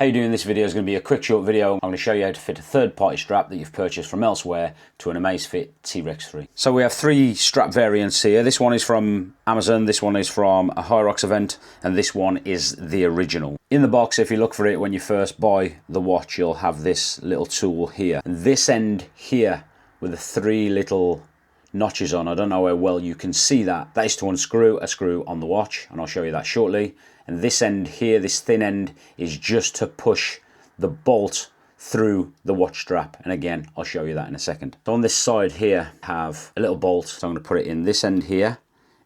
How you doing? This video is going to be a quick short video. I'm going to show you how to fit a third-party strap that you've purchased from elsewhere to an AMAZFIT T-Rex 3. So we have three strap variants here. This one is from Amazon, this one is from a Hyrox event, and this one is the original. In the box, if you look for it when you first buy the watch, you'll have this little tool here. And this end here with the three little notches on, I don't know how well you can see that. That is to unscrew a screw on the watch, and I'll show you that shortly. And this end here, this thin end, is just to push the bolt through the watch strap. And again, I'll show you that in a second. So on this side here, I have a little bolt. So I'm going to put it in this end here,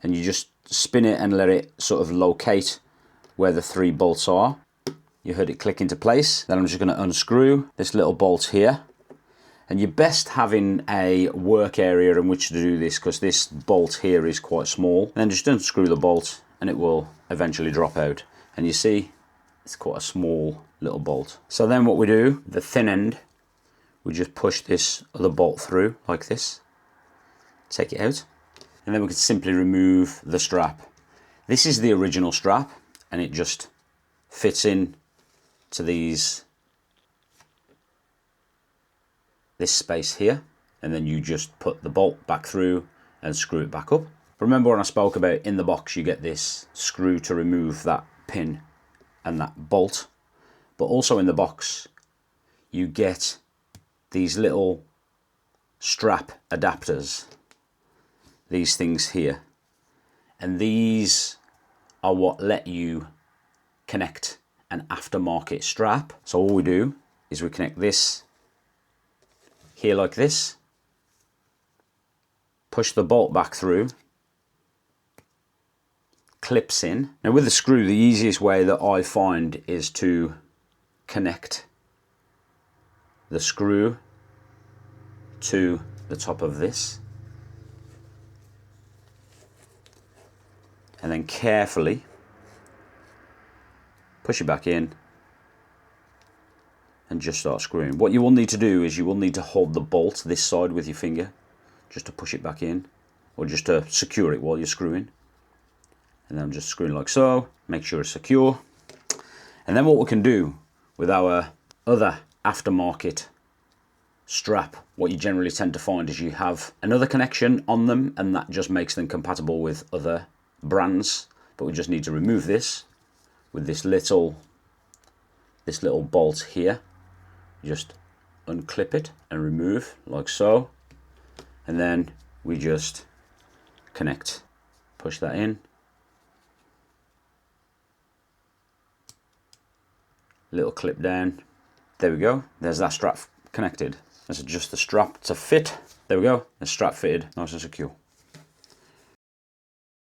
and you just spin it and let it sort of locate where the three bolts are. You heard it click into place. Then I'm just going to unscrew this little bolt here. And you're best having a work area in which to do this, because this bolt here is quite small. And then just unscrew the bolt and it will eventually drop out. And you see, it's quite a small little bolt. So then what we do, the thin end, we just push this other bolt through like this, take it out, and then we can simply remove the strap. This is the original strap, and it just fits in to this space here, and then you just put the bolt back through and screw it back up. Remember when I spoke about in the box you get this screw to remove that pin and that bolt, but also in the box you get these little strap adapters, these things here, and these are what let you connect an aftermarket strap. So all we do is we connect this here like this, push the bolt back through, clips in. Now with the screw, the easiest way that I find is to connect the screw to the top of this, and then carefully push it back in and just start screwing. What you will need to do is you will need to hold the bolt this side with your finger just to push it back in, or just to secure it while you're screwing. And then I'm just screwing like so, make sure it's secure. And then what we can do with our other aftermarket strap, what you generally tend to find is you have another connection on them, and that just makes them compatible with other brands. But we just need to remove this with this little bolt here. Just unclip it and remove like so, and then we just connect, push that in, little clip down, there we go, there's that strap connected. Let's adjust the strap to fit, there we go, the strap fitted nice and secure.